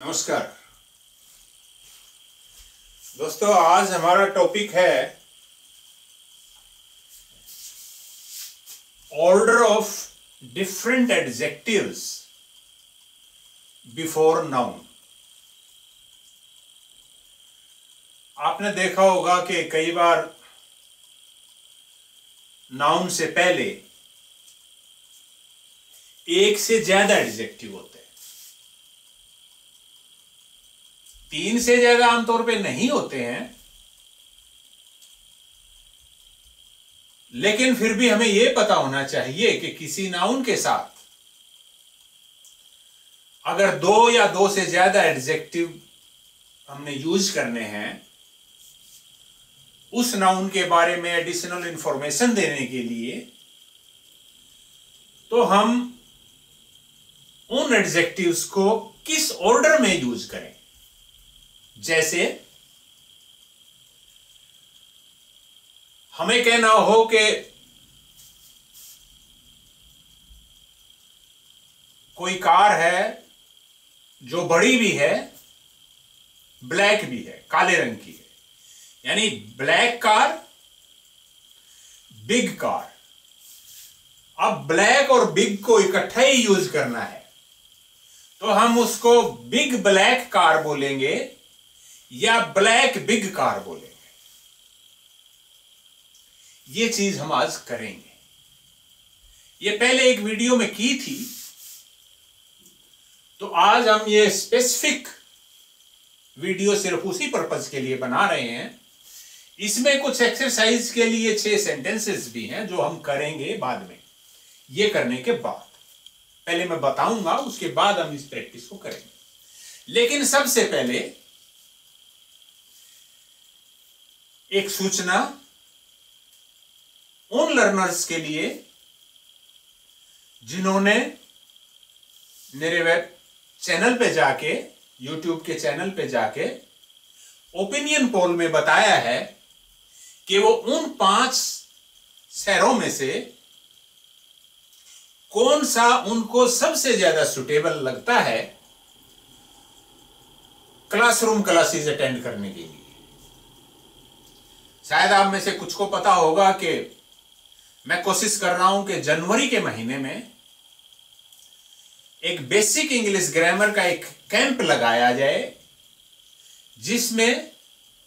नमस्कार दोस्तों, आज हमारा टॉपिक है order of different adjectives before noun. आपने देखा होगा कि कई बार नाउन से पहले एक से ज्यादा एडजेक्टिव होते हैं। 3 से ज्यादा आमतौर पे नहीं होते हैं, लेकिन फिर भी हमें यह पता होना चाहिए कि किसी नाउन के साथ अगर 2 या 2 से ज्यादा एडजेक्टिव हमने यूज करने हैं, उस नाउन के बारे में एडिशनल इंफॉर्मेशन देने के लिए, तो हम उन एडजेक्टिव्स को किस ऑर्डर में यूज करें। जैसे हमें कहना हो कि कोई कार है जो बड़ी भी है, ब्लैक भी है, काले रंग की है, यानी ब्लैक कार, बिग कार। अब ब्लैक और बिग को इकट्ठा ही यूज करना है, तो हम उसको बिग ब्लैक कार बोलेंगे या ब्लैक बिग कार बोलेंगे। ये चीज हम आज करेंगे। ये पहले एक वीडियो में की थी, तो आज हम ये स्पेसिफिक वीडियो सिर्फ उसी पर्पज के लिए बना रहे हैं। इसमें कुछ एक्सरसाइज के लिए 6 सेंटेंसेस भी हैं जो हम करेंगे बाद में। ये करने के बाद पहले मैं बताऊंगा, उसके बाद हम इस प्रैक्टिस को करेंगे। लेकिन सबसे पहले एक सूचना उन लर्नर्स के लिए जिन्होंने मेरे वेब चैनल पे जाके, यूट्यूब के चैनल पे जाके ओपिनियन पोल में बताया है कि वो उन 5 शहरों में से कौन सा उनको सबसे ज्यादा सुटेबल लगता है क्लासरूम क्लासेस अटेंड करने के लिए। शायद आप में से कुछ को पता होगा कि मैं कोशिश कर रहा हूं कि जनवरी के महीने में एक बेसिक इंग्लिश ग्रामर का एक कैंप लगाया जाए, जिसमें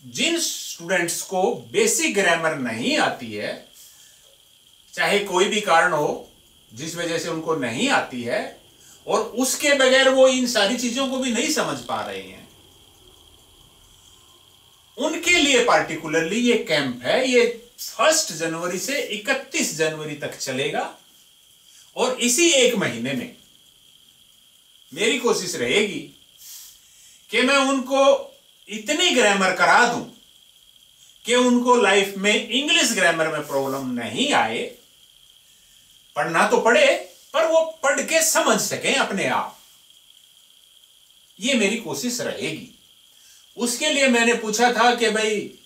जिन स्टूडेंट्स को बेसिक ग्रामर नहीं आती है, चाहे कोई भी कारण हो जिस वजह से उनको नहीं आती है, और उसके बगैर वो इन सारी चीजों को भी नहीं समझ पा रहे हैं, उनके लिए पार्टिकुलरली ये कैंप है। ये 1 जनवरी से 31 जनवरी तक चलेगा, और इसी एक महीने में मेरी कोशिश रहेगी कि मैं उनको इतनी ग्रामर करा दूं कि उनको लाइफ में इंग्लिश ग्रामर में प्रॉब्लम नहीं आए। पढ़ना तो पढ़े, पर वो पढ़ के समझ सकें अपने आप। ये मेरी कोशिश रहेगी। उसके लिए मैंने पूछा था कि भाई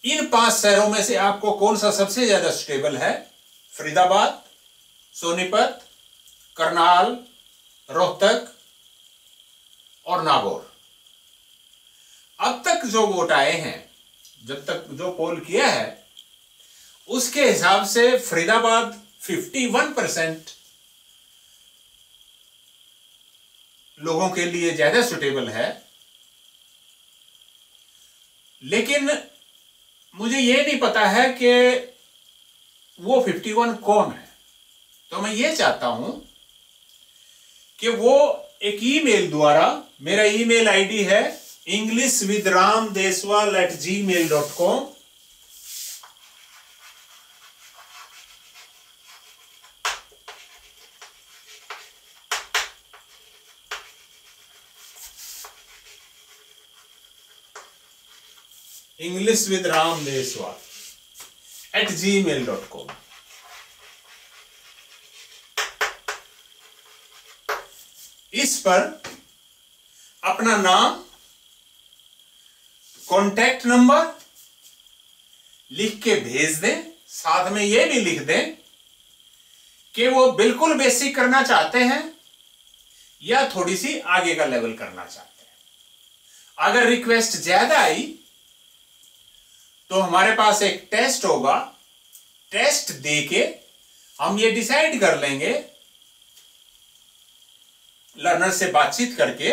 इन 5 शहरों में से आपको कौन सा सबसे ज्यादा स्टेबल है। फरीदाबाद, सोनीपत, करनाल, रोहतक और नागौर। अब तक जो वोट आए हैं, जब तक जो पोल किया है, उसके हिसाब से फरीदाबाद 51% लोगों के लिए ज्यादा सुटेबल है। लेकिन मुझे यह नहीं पता है कि वो 51 कौन है, तो मैं ये चाहता हूं कि वो एक ईमेल द्वारा, मेरा ईमेल आईडी है englishwithramdeswal@gmail.com, englishwithramdeswal@gmail.com। इस पर अपना नाम, कॉन्टैक्ट नंबर लिख के भेज दें। साथ में यह भी लिख दें कि वो बिल्कुल बेसिक करना चाहते हैं या थोड़ी सी आगे का लेवल करना चाहते हैं। अगर रिक्वेस्ट ज्यादा आई तो हमारे पास एक टेस्ट होगा, टेस्ट देके हम ये डिसाइड कर लेंगे लर्नर से बातचीत करके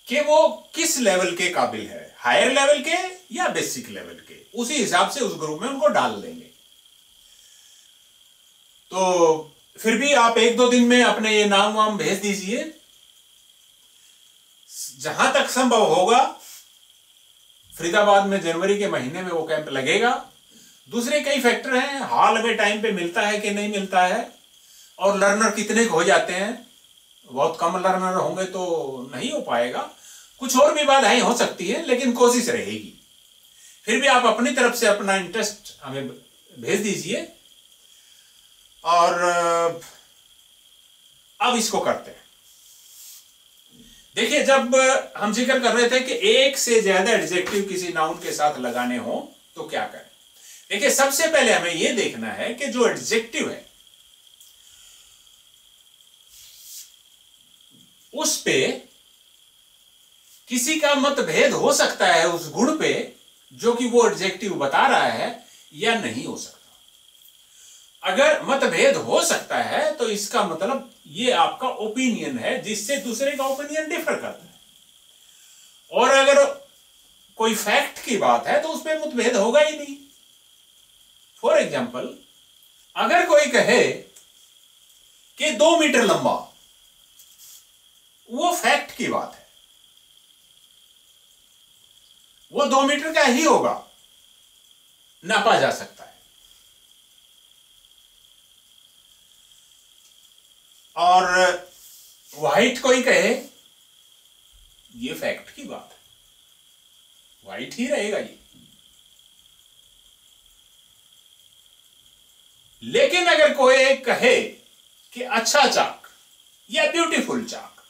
कि वो किस लेवल के काबिल है, हायर लेवल के या बेसिक लेवल के। उसी हिसाब से उस ग्रुप में उनको डाल देंगे। तो फिर भी आप 1-2 दिन में अपने ये नाम वाम भेज दीजिए। जहां तक संभव होगा फरीदाबाद में जनवरी के महीने में वो कैंप लगेगा। दूसरे कई फैक्टर हैं, हाल में टाइम पे मिलता है कि नहीं मिलता है, और लर्नर कितने हो जाते हैं। बहुत कम लर्नर होंगे तो नहीं हो पाएगा, कुछ और भी बाधाएं हो सकती है, लेकिन कोशिश रहेगी। फिर भी आप अपनी तरफ से अपना इंटरेस्ट हमें भेज दीजिए और अब इसको करते हैं। देखिए, जब हम जिक्र कर रहे थे कि एक से ज्यादा एडजेक्टिव किसी नाउन के साथ लगाने हो तो क्या करें। देखिए, सबसे पहले हमें यह देखना है कि जो एडजेक्टिव है उस पे किसी का मतभेद हो सकता है उस गुण पे जो कि वो एडजेक्टिव बता रहा है, या नहीं हो सकता। अगर मतभेद हो सकता है तो इसका मतलब ये आपका ओपिनियन है जिससे दूसरे का ओपिनियन डिफर करता है। और अगर कोई फैक्ट की बात है तो उस पर मतभेद होगा ही नहीं। फॉर एग्जाम्पल, अगर कोई कहे कि 2 मीटर लंबा, वो फैक्ट की बात है, वो 2 मीटर का ही होगा, नापा जा सकता है। और वाइट कोई कहे, ये फैक्ट की बात है, वाइट ही रहेगा ये। लेकिन अगर कोई कहे कि अच्छा चाक या ब्यूटीफुल चाक,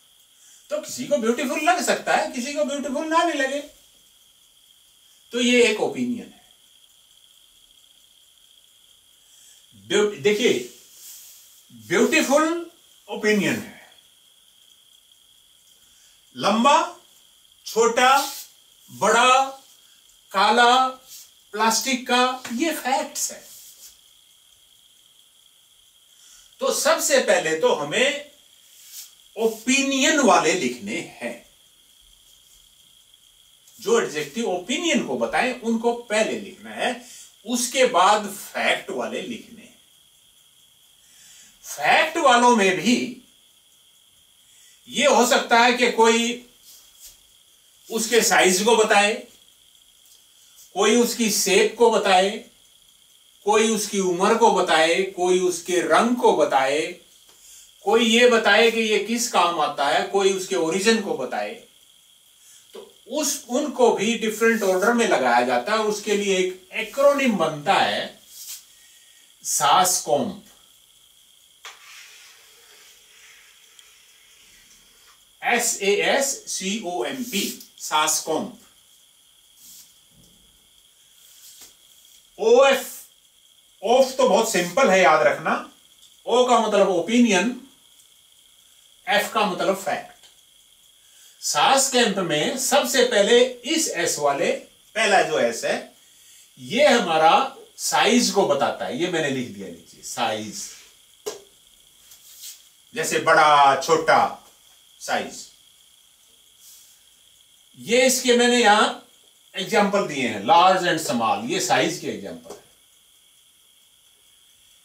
तो किसी को ब्यूटीफुल लग सकता है, किसी को ब्यूटीफुल ना भी लगे, तो ये एक ओपिनियन है। देखिए, ब्यूटीफुल ओपिनियन है, लंबा, छोटा, बड़ा, काला, प्लास्टिक का, ये फैक्ट्स है। तो सबसे पहले तो हमें ओपिनियन वाले लिखने हैं। जो एडजेक्टिव ओपिनियन को बताएं उनको पहले लिखना है, उसके बाद फैक्ट वाले लिखने हैं। फैक्ट वालों में भी यह हो सकता है कि कोई उसके साइज को बताए, कोई उसकी शेप को बताए, कोई उसकी उम्र को बताए, कोई उसके रंग को बताए, कोई ये बताए कि ये किस काम आता है, कोई उसके ओरिजिन को बताए। तो उनको भी डिफरेंट ऑर्डर में लगाया जाता है। उसके लिए एक एक्रोनिम बनता है, सास्कॉम्प। SASCOMP, सास्कॉम्प। OF तो बहुत सिंपल है, याद रखना। O का मतलब ओपिनियन, F का मतलब फैक्ट। सास्कैम्प में सबसे पहले इस S वाले, पहला जो S है, ये हमारा साइज को बताता है। ये मैंने लिख दिया नीचे, साइज, जैसे बड़ा, छोटा, साइज। ये इसके मैंने यहां एग्जाम्पल दिए हैं, लार्ज एंड स्मॉल, ये साइज के एग्जाम्पल है।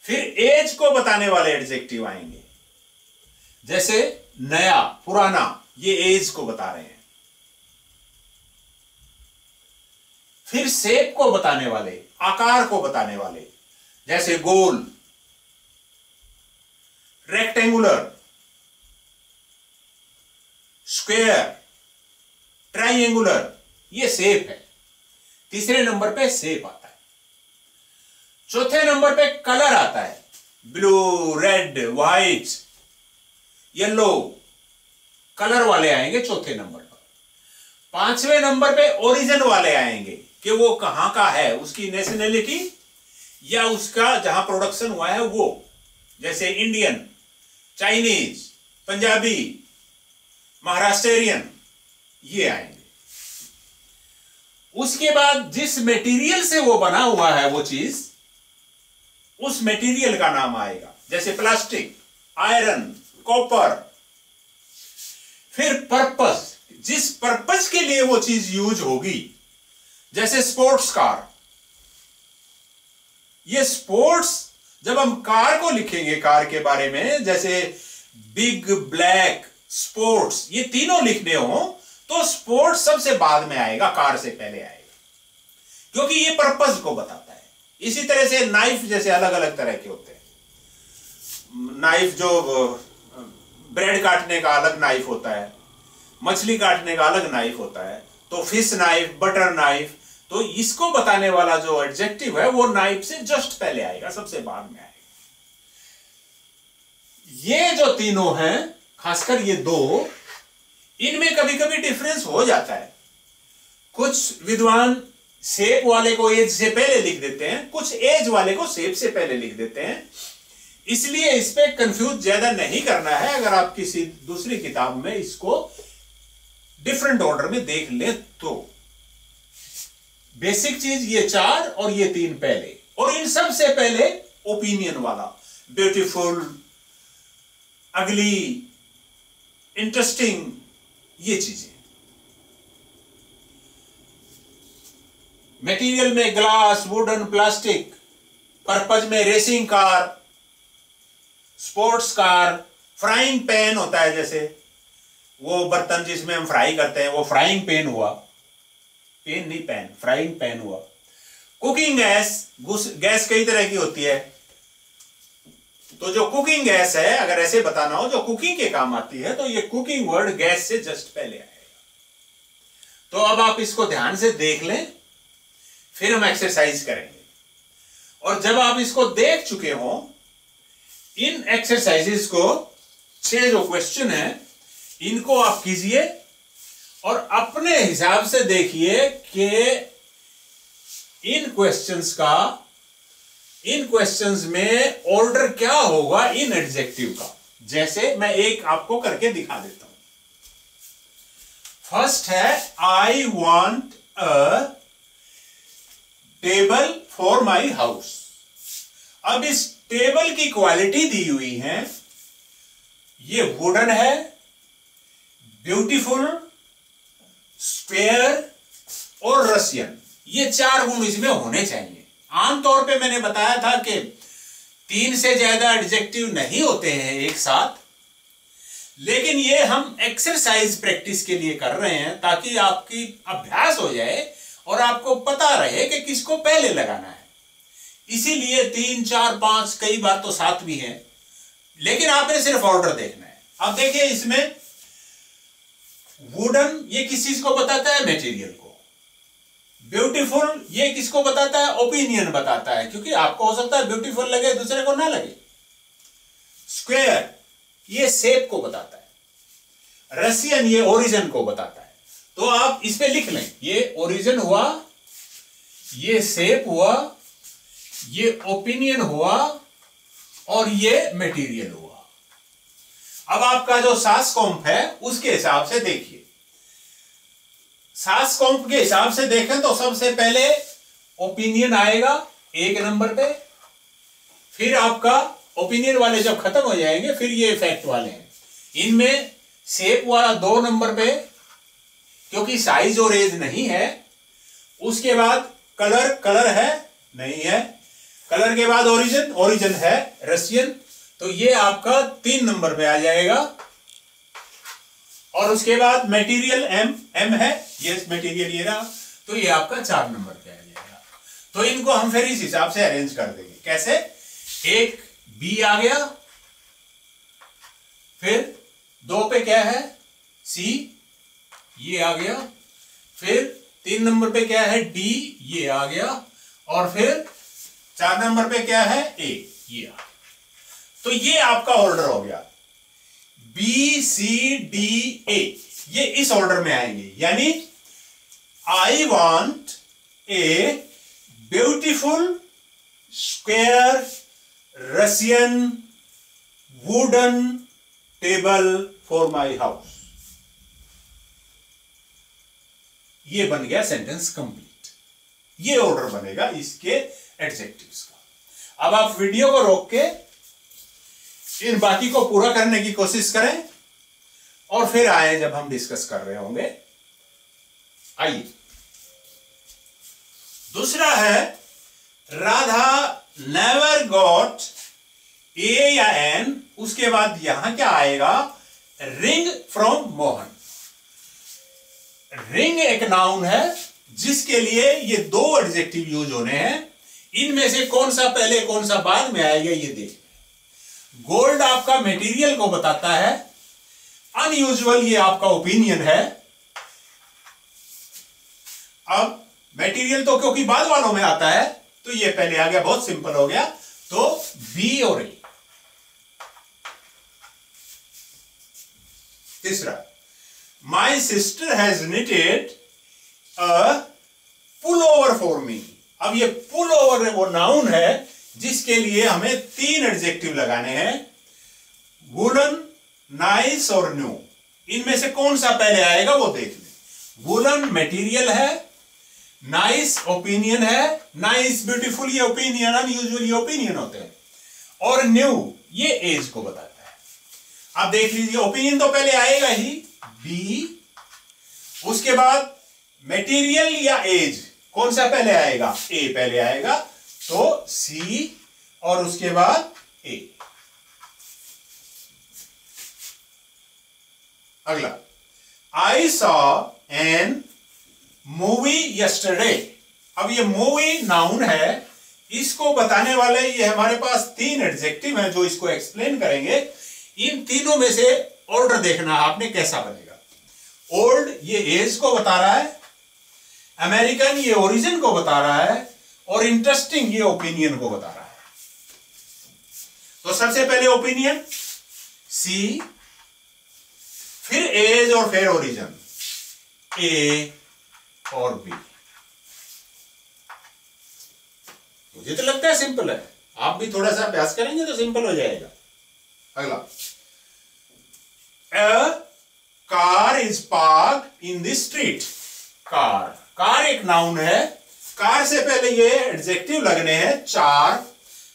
फिर एज को बताने वाले एडजेक्टिव आएंगे, जैसे नया, पुराना, ये एज को बता रहे हैं। फिर शेप को बताने वाले, आकार को बताने वाले, जैसे गोल, रेक्टेंगुलर, स्क्वायर, ट्राइंगुलर, ये शेप है। तीसरे नंबर पे शेप आता है। चौथे नंबर पे कलर आता है, blue, red, white, yellow, colour वाले आएंगे चौथे नंबर पर। पांचवें नंबर पे ओरिजिन वाले आएंगे कि वो कहां का है, उसकी नेशनलिटी या उसका जहां प्रोडक्शन हुआ है वो, जैसे इंडियन, चाइनीज, पंजाबी, महाराष्ट्रियन, ये आएंगे। उसके बाद जिस मटेरियल से वो बना हुआ है वो चीज, उस मटेरियल का नाम आएगा, जैसे प्लास्टिक, आयरन, कॉपर। फिर पर्पस, जिस पर्पस के लिए वो चीज यूज होगी, जैसे स्पोर्ट्स कार। ये स्पोर्ट्स, जब हम कार को लिखेंगे, कार के बारे में, जैसे बिग, ब्लैक, स्पोर्ट्स, ये तीनों लिखने हो तो स्पोर्ट्स सबसे बाद में आएगा, कार से पहले आएगा, क्योंकि ये पर्पस को बताता है। इसी तरह से नाइफ जैसे अलग अलग तरह के होते हैं। नाइफ जो ब्रेड काटने का अलग नाइफ होता है, मछली काटने का अलग नाइफ होता है, तो फिश नाइफ, बटर नाइफ। तो इसको बताने वाला जो एडजेक्टिव है वो नाइफ से जस्ट पहले आएगा, सबसे बाद में आएगा। ये जो तीनों हैं, खासकर ये दो, इनमें कभी कभी डिफरेंस हो जाता है। कुछ विद्वान शेप वाले को एज से पहले लिख देते हैं, कुछ एज वाले को शेप से पहले लिख देते हैं। इसलिए इस पे कंफ्यूज ज्यादा नहीं करना है। अगर आप किसी दूसरी किताब में इसको डिफरेंट ऑर्डर में देख ले तो बेसिक चीज ये 4 और ये 3 पहले, और इन सब से पहले ओपिनियन वाला, ब्यूटीफुल, अगली, इंटरेस्टिंग, ये चीजें। मटेरियल में ग्लास, वुडन, प्लास्टिक। पर्पज में racing car, sports car. Frying pan होता है, जैसे वो बर्तन जिसमें हम फ्राई करते हैं, वो फ्राइंग पैन हुआ। पेन नहीं, पैन, फ्राइंग पैन हुआ। कुकिंग गैस, गैस कई तरह की होती है, तो जो कुकिंग गैस है, अगर ऐसे बताना हो, जो कुकिंग के काम आती है, तो ये कुकिंग वर्ड गैस से जस्ट पहले आएगा। तो अब आप इसको ध्यान से देख लें, फिर हम एक्सरसाइज करेंगे। और जब आप इसको देख चुके हो, इन एक्सरसाइजेस को, 6 जो क्वेश्चन है, इनको आप कीजिए और अपने हिसाब से देखिए कि इन क्वेश्चंस में ऑर्डर क्या होगा इन एडजेक्टिव का। जैसे मैं एक आपको करके दिखा देता हूं। फर्स्ट है, I want a table for my house. अब इस टेबल की क्वालिटी दी हुई है, ये वुडन है, ब्यूटीफुल, स्क्वेयर और रशियन। ये 4 गुण इसमें होने चाहिए। आमतौर पे मैंने बताया था कि 3 से ज्यादा एडजेक्टिव नहीं होते हैं एक साथ, लेकिन ये हम एक्सरसाइज प्रैक्टिस के लिए कर रहे हैं, ताकि आपकी अभ्यास हो जाए और आपको पता रहे कि किसको पहले लगाना है। इसीलिए 3, 4, 5, कई बार तो 7 भी है, लेकिन आपने सिर्फ ऑर्डर देखना है। अब देखिए, इसमें वुडन, ये किस चीज को बताता है? मटेरियल को। ब्यूटीफुल, ये किसको बताता है? ओपिनियन बताता है, क्योंकि आपको हो सकता है ब्यूटीफुल लगे, दूसरे को ना लगे। स्क्वायर, ये शेप को बताता है। रशियन, ये ओरिजिन को बताता है। तो आप इस पे लिख लें, ये ओरिजिन हुआ, ये शेप हुआ, ये ओपिनियन हुआ और ये मटेरियल हुआ। अब आपका जो सास्कोम्प है उसके हिसाब से देखिए। सास्कोम्प के हिसाब से देखें तो सबसे पहले ओपिनियन आएगा 1 नंबर पे, फिर आपका ओपिनियन वाले जब खत्म हो जाएंगे फिर ये इफेक्ट वाले हैं। इनमें शेप वाला 2 नंबर पे, क्योंकि साइज और एज नहीं है। उसके बाद कलर है, नहीं है। कलर के बाद ओरिजिन है, रशियन, तो ये आपका 3 नंबर पे आ जाएगा। और उसके बाद मटेरियल एम है, ये मटेरियल ये रहा, तो ये आपका 4 नंबर पे आ जाएगा। तो इनको हम फिर इस हिसाब से अरेंज कर देंगे। कैसे? एक बी आ गया, फिर 2 पे क्या है? सी, ये आ गया। फिर 3 नंबर पे क्या है? डी, ये आ गया। और फिर 4 नंबर पे क्या है? ए, ये आ गया। तो ये आपका ऑर्डर हो गया, बी सी डी ए, ये इस ऑर्डर में आएंगे। यानी I want a beautiful square Russian wooden table for my house. ये बन गया सेंटेंस कंप्लीट। ये ऑर्डर बनेगा इसके एडजेक्टिव्स का। अब आप वीडियो को रोक के इन बाकी को पूरा करने की कोशिश करें और फिर आए जब हम डिस्कस कर रहे होंगे। आइए, दूसरा है राधा नेवर गॉट ए या एन, उसके बाद यहां क्या आएगा, रिंग फ्रॉम मोहन। रिंग एक नाउन है जिसके लिए ये दो एडजेक्टिव यूज होने हैं। इनमें से कौन सा पहले कौन सा बाद में आएगा ये देख। गोल्ड आपका मटेरियल को बताता है, अनयूजुअल ये आपका ओपिनियन है। अब मटेरियल तो क्योंकि बाद वालों में आता है तो ये पहले आ गया, बहुत सिंपल हो गया। तो बी और ए। तीसरा, my sister has knitted a pullover for me. अब ये पुल ओवर वो नाउन है जिसके लिए हमें तीन एडजेक्टिव लगाने हैं, वुलन, नाइस और न्यू। इनमें से कौन सा पहले आएगा वो देख लें। वुलन मटेरियल है, नाइस ओपिनियन है, नाइस ब्यूटीफुल ये ओपिनियन, अनयूजुअल ये ओपिनियन होते हैं, और न्यू ये एज को बताता है। अब देख लीजिए, ओपिनियन तो पहले आएगा ही, बी, उसके बाद मटेरियल या एज कौन सा पहले आएगा, ए पहले आएगा, तो सी, और उसके बाद ए। अगला, I saw an movie yesterday. अब ये मूवी नाउन है, इसको बताने वाले ये हमारे पास तीन एडजेक्टिव हैं जो इसको एक्सप्लेन करेंगे। इन तीनों में से ऑर्डर देखना आपने कैसा बनेगा। ओल्ड ये एज को बता रहा है, अमेरिकन ये ओरिजिन को बता रहा है, और इंटरेस्टिंग ये ओपिनियन को बता रहा है। तो सबसे पहले ओपिनियन सी, फिर एज और फिर ओरिजिन ए और बी। मुझे तो लगता है सिंपल है, आप भी थोड़ा सा अभ्यास करेंगे तो सिंपल हो जाएगा। अगला, a car is parked in the street. Car, car एक नाउन है, कार से पहले ये एडजेक्टिव लगने हैं चार।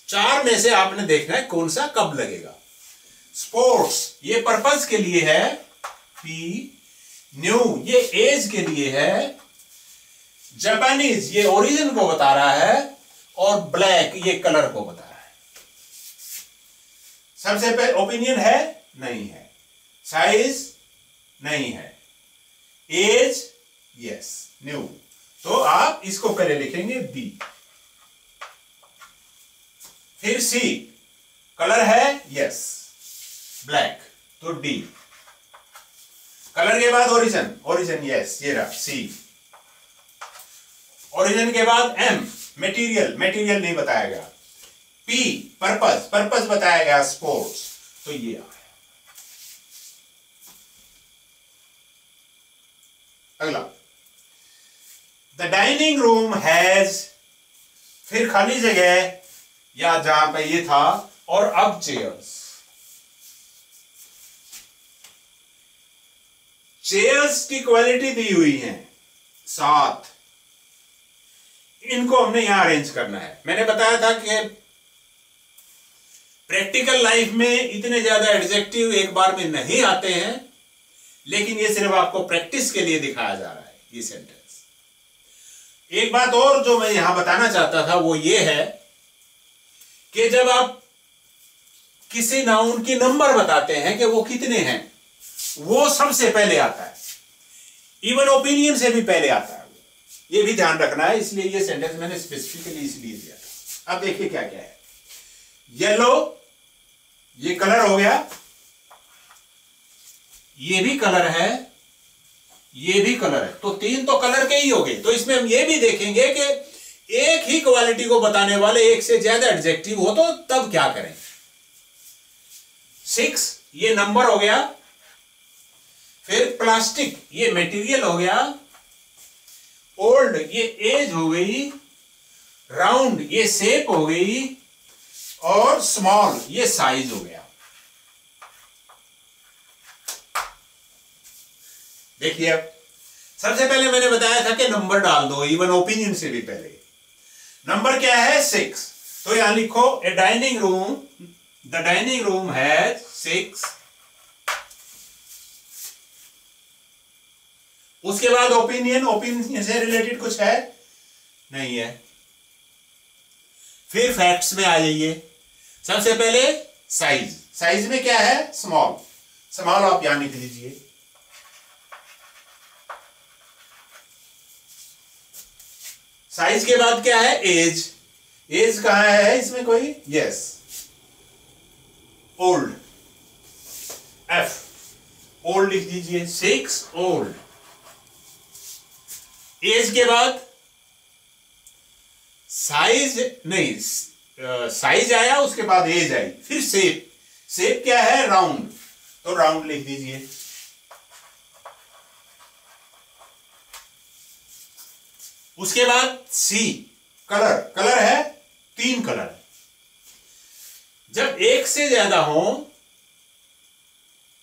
चार में से आपने देखना है कौन सा कब लगेगा। स्पोर्ट्स ये पर्पस के लिए है, पी, न्यू ये एज के लिए है, जापानीज ये ओरिजिन को बता रहा है, और ब्लैक ये कलर को बता रहा है। सबसे पहले ओपिनियन है, नहीं है, साइज नहीं है, एज यस, न्यू। तो आप इसको पहले लिखेंगे बी, फिर सी, कलर है यस, ब्लैक, तो डी, कलर के बाद ओरिजिन, ओरिजिन यस, ये रहा सी, ओरिजिन के बाद एम, मटेरियल, मटेरियल नहीं बताया गया, पी, पर्पस, पर्पस बताया गया, स्पोर्ट्स, तो ये आ गया। अगला, द डाइनिंग रूम हैज, फिर खाली जगह या जहां पे ये था, और अब चेयर्स। चेयर्स की क्वालिटी दी हुई है 7, इनको हमने यहां अरेंज करना है। मैंने बताया था कि प्रैक्टिकल लाइफ में इतने ज्यादा एडजेक्टिव एक बार में नहीं आते हैं, लेकिन ये सिर्फ आपको प्रैक्टिस के लिए दिखाया जा रहा है ये सेंटेंस। एक बात और जो मैं यहां बताना चाहता था वो ये है कि जब आप किसी नाउन की नंबर बताते हैं कि वो कितने हैं, वो सबसे पहले आता है, इवन ओपिनियन से भी पहले आता है। ये भी ध्यान रखना है, इसलिए ये सेंटेंस मैंने स्पेसिफिकली इसलिए दिया था। अब देखिए क्या क्या है। येलो ये कलर हो गया, ये भी कलर है, ये भी कलर है, तो 3 तो कलर के ही हो गए। तो इसमें हम ये भी देखेंगे कि एक ही क्वालिटी को बताने वाले एक से ज्यादा एडजेक्टिव हो तो तब क्या करें। 6 ये नंबर हो गया, फिर प्लास्टिक ये मटेरियल हो गया, ओल्ड ये एज हो गई, राउंड ये शेप हो गई, और स्मॉल ये साइज हो गया। देखिए अब सबसे पहले मैंने बताया था कि नंबर डाल दो, इवन ओपिनियन से भी पहले। नंबर क्या है? 6। तो यहां लिखो a dining room, the dining room has 6। उसके बाद ओपिनियन, ओपिनियन से रिलेटेड कुछ है? नहीं है। फिर फैक्ट्स में आ जाइए। सबसे पहले साइज, साइज में क्या है? स्मॉल। स्मॉल आप यहां लिख लीजिए। साइज के बाद क्या है? एज। एज कहां है इसमें कोई? यस, ओल्ड, एफ, ओल्ड लिख दीजिए। 6 ओल्ड। एज के बाद साइज नहीं, साइज आया, उसके बाद एज आई, फिर शेप। शेप क्या है? राउंड, तो राउंड लिख दीजिए। उसके बाद सी, कलर। कलर है 3 कलर। जब एक से ज्यादा हो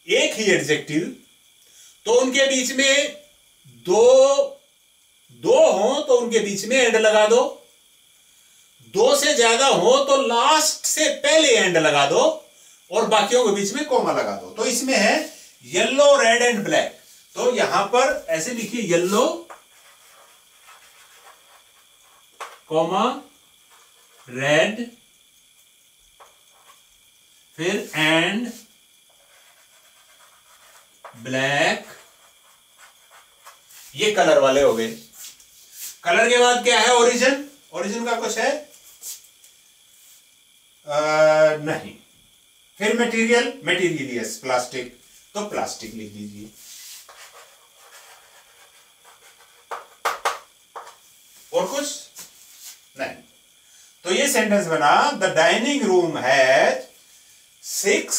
एक ही एडजेक्टिव, तो उनके बीच में दो हो तो उनके बीच में एंड लगा दो। 2 से ज्यादा हो तो लास्ट से पहले एंड लगा दो और बाकियों के बीच में कोमा लगा दो। तो इसमें है येलो, रेड एंड ब्लैक। तो यहां पर ऐसे लिखिए, येलो कॉमा रेड, फिर एंड ब्लैक। ये कलर वाले हो गए। कलर के बाद क्या है? ओरिजिन। ओरिजिन का कुछ है? नहीं। फिर मटेरियल, मटेरियल यस, प्लास्टिक, तो प्लास्टिक लिख दीजिए। और कुछ नहीं। तो ये सेंटेंस बना, the dining room has 6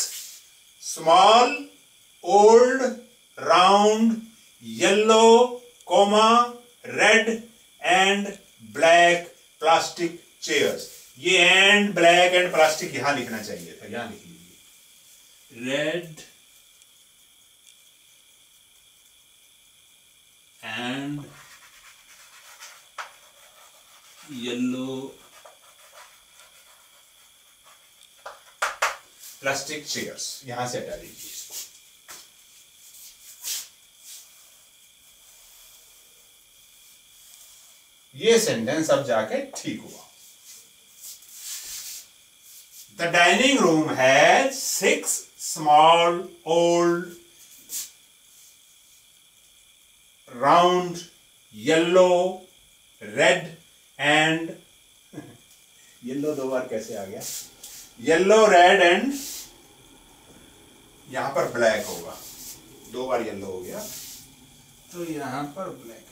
small old round yellow comma red and black plastic chairs. ये एंड ब्लैक एंड प्लास्टिक यहां लिखना चाहिए था, यहां लिख लीजिए। Red and yellow plastic chairs, यहां से हटा दीजिए इसको। ये सेंटेंस अब जाके ठीक हुआ। The dining room has 6 small old round yellow red and yellow 2 बार कैसे आ गया? येलो रेड एंड यहां पर ब्लैक होगा, 2 बार येलो हो गया, तो यहां पर black.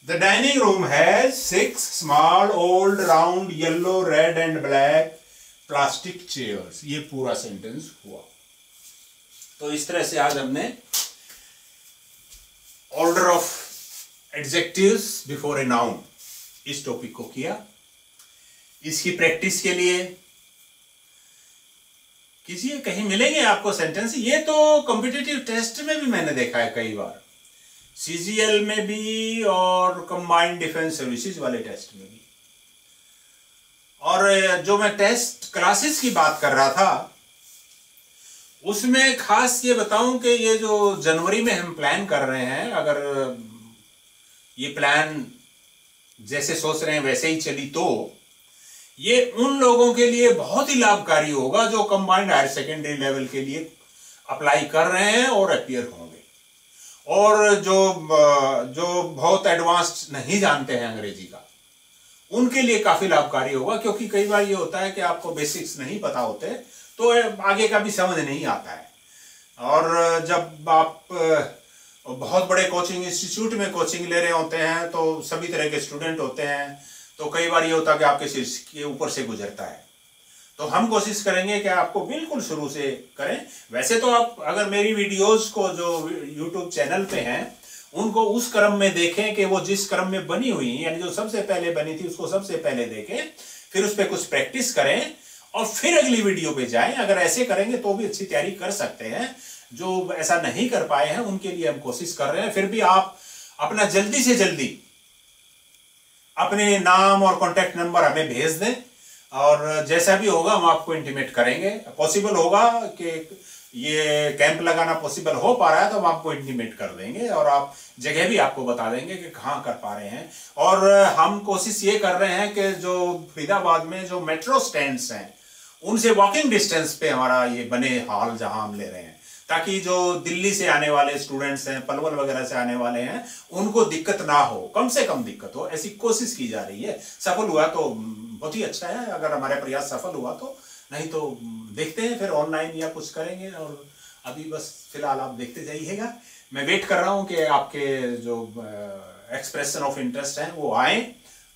The dining room has 6 small old round yellow red and black plastic chairs। ये पूरा सेंटेंस हुआ। तो इस तरह से आज हमने order of adjectives before a noun इस टॉपिक को किया। इसकी प्रैक्टिस के लिए कीजिए, कहीं मिलेंगे आपको सेंटेंस। ये तो कॉम्पिटिटिव टेस्ट में भी मैंने देखा है कई बार, सीजीएल में भी और कंबाइंड डिफेंस सर्विसेज वाले टेस्ट में भी। और जो मैं टेस्ट क्लासेस की बात कर रहा था उसमें खास ये बताऊं कि ये जो जनवरी में हम प्लान कर रहे हैं, अगर ये प्लान जैसे सोच रहे हैं वैसे ही चली तो ये उन लोगों के लिए बहुत ही लाभकारी होगा जो कंबाइंड हायर सेकेंडरी लेवल के लिए अप्लाई कर रहे हैं और अपीयर होंगे। और जो बहुत एडवांस्ड नहीं जानते हैं अंग्रेजी का, उनके लिए काफी लाभकारी होगा, क्योंकि कई बार ये होता है कि आपको बेसिक्स नहीं पता होते तो आगे का भी समझ नहीं आता है। और जब आप बहुत बड़े कोचिंग इंस्टीट्यूट में कोचिंग ले रहे होते हैं तो सभी तरह के स्टूडेंट होते हैं, तो कई बार ये होता है कि आपके सिर के ऊपर से गुजरता है। तो हम कोशिश करेंगे कि आपको बिल्कुल शुरू से करें। वैसे तो आप अगर मेरी वीडियोस को जो यूट्यूब चैनल पे हैं उनको उस क्रम में देखें कि वो जिस क्रम में बनी हुई, यानी जो सबसे पहले बनी थी उसको सबसे पहले देखें, फिर उस पर कुछ प्रैक्टिस करें और फिर अगली वीडियो पे जाएं। अगर ऐसे करेंगे तो भी अच्छी तैयारी कर सकते हैं। जो ऐसा नहीं कर पाए हैं उनके लिए हम कोशिश कर रहे हैं। फिर भी आप अपना जल्दी से जल्दी अपने नाम और कॉन्टेक्ट नंबर हमें भेज दें, और जैसा भी होगा हम आपको इंटीमेट करेंगे। पॉसिबल होगा कि ये कैंप लगाना पॉसिबल हो पा रहा है तो हम आपको इंटीमेट कर देंगे, और आप जगह भी आपको बता देंगे कि कहाँ कर पा रहे हैं। और हम कोशिश ये कर रहे हैं कि जो फरीदाबाद में जो मेट्रो स्टैंड्स हैं उनसे वॉकिंग डिस्टेंस पे हमारा ये बने हॉल जहां हम ले रहे हैं, ताकि जो दिल्ली से आने वाले स्टूडेंट्स हैं, पलवल वगैरह से आने वाले हैं, उनको दिक्कत ना हो, कम से कम दिक्कत हो, ऐसी कोशिश की जा रही है। सफल हुआ तो बहुत ही अच्छा है, अगर हमारे प्रयास सफल हुआ तो। नहीं तो देखते हैं फिर ऑनलाइन या कुछ करेंगे। और अभी बस फिलहाल आप देखते जाइएगा। मैं वेट कर रहा हूं कि आपके जो एक्सप्रेशन ऑफ इंटरेस्ट है वो आए,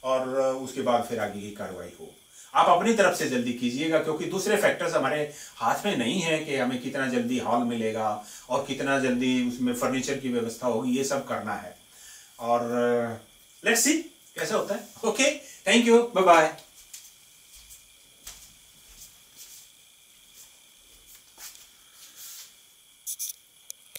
और उसके बाद फिर आगे की कार्रवाई हो। आप अपनी तरफ से जल्दी कीजिएगा, क्योंकि दूसरे फैक्टर्स हमारे हाथ में नहीं है कि हमें कितना जल्दी हॉल मिलेगा और कितना जल्दी उसमें फर्नीचर की व्यवस्था होगी, ये सब करना है। और लेट्स सी कैसे होता है। Okay, thank you, bye bye.